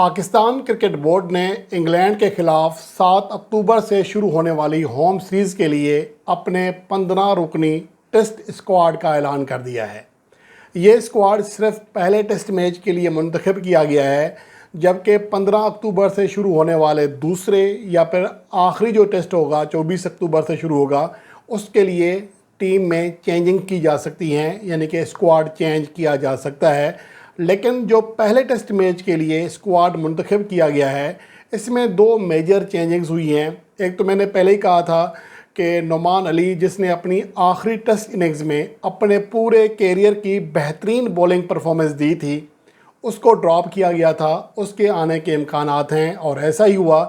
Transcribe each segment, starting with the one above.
Pakistan cricket board ने England के खिलाफ 7 अक्टूबर से शुरू होने वाली होम सीरीज़ के लिए अपने 15 रुकनी टेस्ट स्क्वाड का ऐलान कर दिया है। ये स्क्वाड सिर्फ पहले टेस्ट मैच के लिए मुंतखब किया गया है, जबकि 15 अक्टूबर से शुरू होने वाले दूसरे या फिर आखिरी जो टेस्ट होगा 24 अक्टूबर से शुरू होगा, उसके लिए टीम में चेंजिंग की जा सकती हैं, यानी कि स्क्वाड चेंज किया जा सकता है। लेकिन जो पहले टेस्ट मैच के लिए स्क्वाड मुंतखब किया गया है, इसमें दो मेजर चेंजिंग्स हुई हैं। एक तो मैंने पहले ही कहा था कि नोमान अली, जिसने अपनी आखिरी टेस्ट इनिंग्स में अपने पूरे कैरियर की बेहतरीन बॉलिंग परफॉर्मेंस दी थी, उसको ड्रॉप किया गया था। उसके आने के इम्कानात हैं और ऐसा ही हुआ।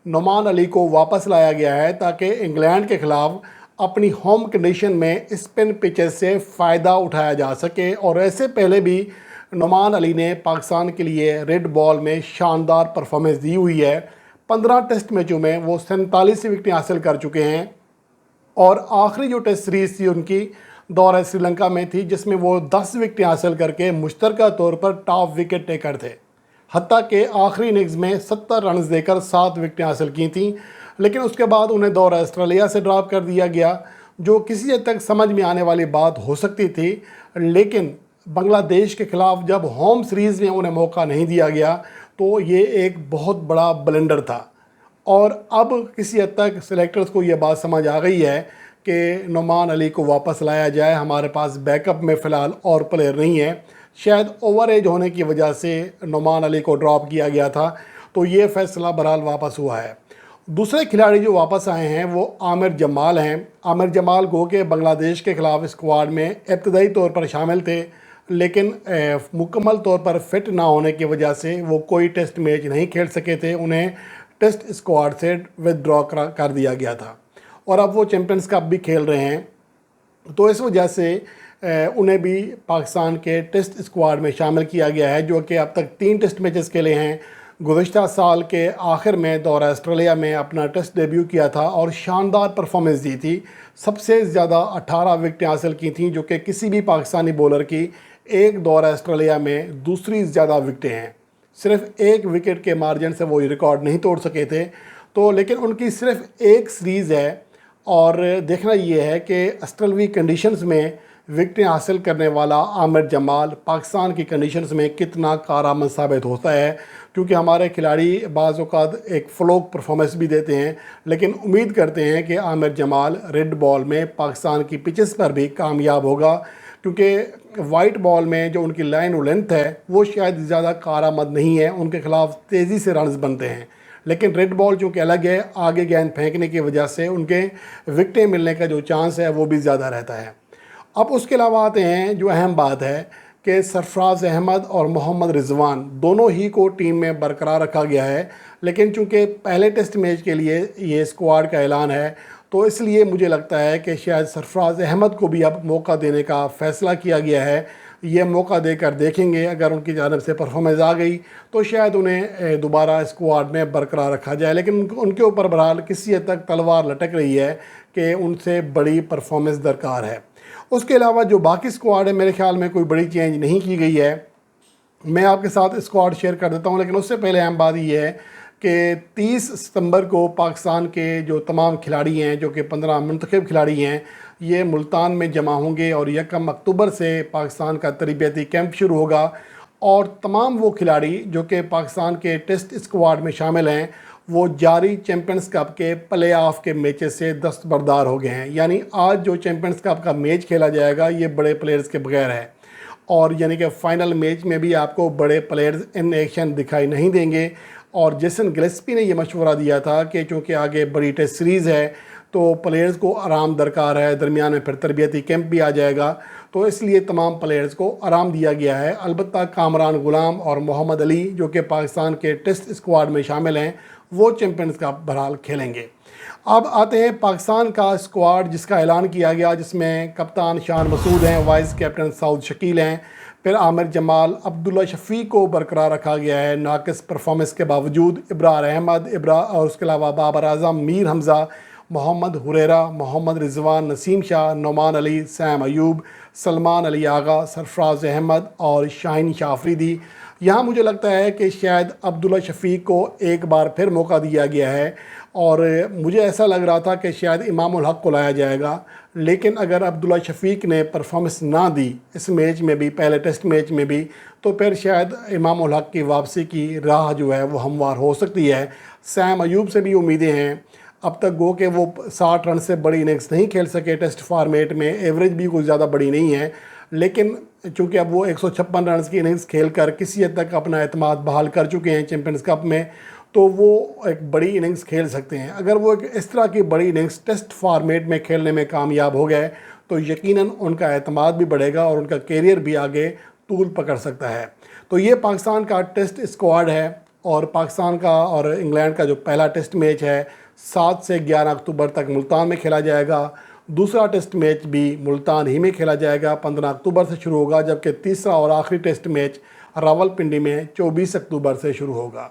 नोमान अली को वापस लाया गया है ताकि इंग्लैंड के ख़िलाफ़ अपनी होम कंडीशन में स्पिन पिचेस से फ़ायदा उठाया जा सके। और ऐसे पहले भी नोमान अली ने पाकिस्तान के लिए रेड बॉल में शानदार परफॉर्मेंस दी हुई है। 15 टेस्ट मैचों में वो 47 विकेटें हासिल कर चुके हैं और आखिरी जो टेस्ट सीरीज़ थी उनकी दौरे श्रीलंका में थी, जिसमें वो 10 विकेटें हासिल करके मुश्तरका तौर पर टॉप विकेट टेकर थे। हत्ता के आखिरी इनिंग्स में 70 रन देकर 7 विकेटें हासिल की थीं, लेकिन उसके बाद उन्हें दौरा ऑस्ट्रेलिया से ड्रॉप कर दिया गया, जो किसी हद तक समझ में आने वाली बात हो सकती थी। लेकिन बांग्लादेश के ख़िलाफ़ जब होम सीरीज़ में उन्हें मौका नहीं दिया गया तो ये एक बहुत बड़ा ब्लंडर था। और अब किसी हद तक सेलेक्टर्स को ये बात समझ आ गई है कि नोमान अली को वापस लाया जाए, हमारे पास बैकअप में फ़िलहाल और प्लेयर नहीं है। शायद ओवर एज होने की वजह से नोमान अली को ड्रॉप किया गया था, तो ये फ़ैसला बहरहाल वापस हुआ है। दूसरे खिलाड़ी जो वापस आए हैं वो आमिर जमाल हैं। आमिर जमाल गो के बांग्लादेश के ख़िलाफ़ स्क्वाड में इब्तदाई तौर पर शामिल थे, लेकिन मुकम्मल तौर पर फिट ना होने की वजह से वो कोई टेस्ट मैच नहीं खेल सके थे। उन्हें टेस्ट स्क्वाड से विदड्रॉ कर दिया गया था और अब वो चैम्पियंस कप भी खेल रहे हैं, तो इस वजह से उन्हें भी पाकिस्तान के टेस्ट स्क्वाड में शामिल किया गया है, जो कि अब तक 3 टेस्ट मैचेस खेले हैं। गुज़श्ता साल के आखिर में दौरा ऑस्ट्रेलिया में अपना टेस्ट डेब्यू किया था और शानदार परफॉर्मेंस दी थी। सबसे ज़्यादा 18 विकेटें हासिल की थीं, जो कि किसी भी पाकिस्तानी बॉलर की एक दौरा ऑस्ट्रेलिया में दूसरी ज़्यादा विकेटें हैं। सिर्फ 1 विकेट के मार्जिन से वो रिकॉर्ड नहीं तोड़ सके थे, तो लेकिन उनकी सिर्फ एक सीरीज़ है और देखना ये है कि ऑस्ट्रेलवी कंडीशंस में विकेटें हासिल करने वाला आमिर जमाल पाकिस्तान की कंडीशंस में कितना कारआमद साबित होता है, क्योंकि हमारे खिलाड़ी बाज़ औक़ात एक फ्लोक परफॉर्मेंस भी देते हैं। लेकिन उम्मीद करते हैं कि आमिर जमाल रेड बॉल में पाकिस्तान की पिचेस पर भी कामयाब होगा, क्योंकि वाइट बॉल में जो उनकी लाइन और लेंथ है वो शायद ज़्यादा कारआमद नहीं है, उनके ख़िलाफ़ तेज़ी से रन्स बनते हैं। लेकिन रेड बॉल चूँकि अलग है, आगे गेंद फेंकने की वजह से उनके विकेटें मिलने का जो चांस है वो भी ज़्यादा रहता है। अब उसके अलावा आते हैं जो अहम बात है कि सरफराज अहमद और मोहम्मद रिजवान दोनों ही को टीम में बरकरार रखा गया है। लेकिन चूँकि पहले टेस्ट मैच के लिए ये स्क्वाड का ऐलान है, तो इसलिए मुझे लगता है कि शायद सरफराज अहमद को भी अब मौका देने का फ़ैसला किया गया है। ये मौका देकर देखेंगे, अगर उनकी जानिब से परफॉर्मेंस आ गई तो शायद उन्हें दोबारा स्क्वाड में बरकरार रखा जाए। लेकिन उनके ऊपर बहरहाल किसी हद तक तलवार लटक रही है कि उनसे बड़ी परफॉर्मेंस दरकार है। उसके अलावा जो बाकी स्क्वाड है, मेरे ख़्याल में कोई बड़ी चेंज नहीं की गई है। मैं आपके साथ स्क्वाड शेयर कर देता हूं, लेकिन उससे पहले अहम बात ये है कि 30 सितंबर को पाकिस्तान के जो तमाम खिलाड़ी हैं, जो कि 15 मुंतखब खिलाड़ी हैं, ये मुल्तान में जमा होंगे और 1 अक्टूबर से पाकिस्तान का तरबियती कैंप शुरू होगा। और तमाम वो खिलाड़ी जो कि पाकिस्तान के टेस्ट स्क्वाड में शामिल हैं, वो जारी चैम्पियंस कप के प्ले ऑफ के मैचेस से दस्तबरदार हो गए हैं। यानी आज जो चैम्पियंस कप का मैच खेला जाएगा ये बड़े प्लेयर्स के बगैर है, और यानी कि फ़ाइनल मैच में भी आपको बड़े प्लेयर्स इन एक्शन दिखाई नहीं देंगे। और जेसन गिलेस्पी ने यह मशवरा दिया था कि चूँकि आगे बड़ी टेस्ट सीरीज़ है तो प्लेयर्स को आराम दरकार है, दरमियान में फिर तरबियती कैंप भी आ जाएगा, तो इसलिए तमाम प्लेयर्स को आराम दिया गया है। अलबत्ता कामरान गुलाम और मोहम्मद अली, जो कि पाकिस्तान के टेस्ट स्क्वाड में शामिल हैं, वो चैम्पियंस कप बहरहाल खेलेंगे। अब आते हैं पाकिस्तान का स्क्वाड जिसका ऐलान किया गया, जिसमें कप्तान शान मसूद हैं, वाइस कैप्टन सऊद शकील हैं, फिर आमिर जमाल, अब्दुल्ला शफीक को बरकरार रखा गया है नाक़िस परफॉर्मेंस के बावजूद, इब्रार अहमद और उसके अलावा बाबर आज़म, मीर हमज़ा, मोहम्मद हुरैरा, मोहम्मद रिजवान, नसीम शाह, नोमान अली, सैम अयूब, सलमान अली आगा, सरफराज अहमद और शाहीन शाह अफरीदी। یہاں مجھے لگتا ہے کہ شاید عبداللہ شفیق کو ایک بار پھر موقع دیا گیا ہے، اور مجھے ایسا لگ رہا تھا کہ شاید امام الحق کو لایا جائے گا، لیکن اگر عبداللہ شفیق نے پرفارمنس نہ دی اس میچ میں بھی، پہلے ٹیسٹ میچ میں بھی، تو پھر شاید امام الحق کی واپسی کی راہ جو ہے وہ ہموار ہو سکتی ہے۔ سیم ایوب سے بھی امیدیں ہیں، اب تک گو کہ وہ 60 رن سے بڑی اننگز نہیں کھیل سکے ٹیسٹ فارمیٹ میں، ایوریج بھی کوئی زیادہ بڑی نہیں ہے، لیکن چونکہ اب وہ 156 رنز کی اننگز کھیل کر کسی حد تک اپنا اعتماد بحال کر چکے ہیں چیمپئنز کپ میں، تو وہ ایک بڑی اننگز کھیل سکتے ہیں۔ اگر وہ ایک اس طرح کی بڑی اننگز ٹیسٹ فارمیٹ میں کھیلنے میں کامیاب ہو گئے تو یقیناً ان کا اعتماد بھی بڑھے گا اور ان کا کیریئر بھی آگے طول پکڑ سکتا ہے۔ تو یہ پاکستان کا ٹیسٹ اسکواڈ ہے، اور پاکستان کا اور انگلینڈ کا جو پہلا ٹیسٹ میچ ہے 7 سے 11 اکتوبر تک ملتان میں کھیلا جائے گا۔ دوسرا ٹیسٹ میچ بھی ملتان ہی میں کھیلا جائے گا، 15 اکتوبر سے شروع ہوگا، جبکہ تیسرا اور آخری ٹیسٹ میچ راولپنڈی میں 24 اکتوبر سے شروع ہوگا۔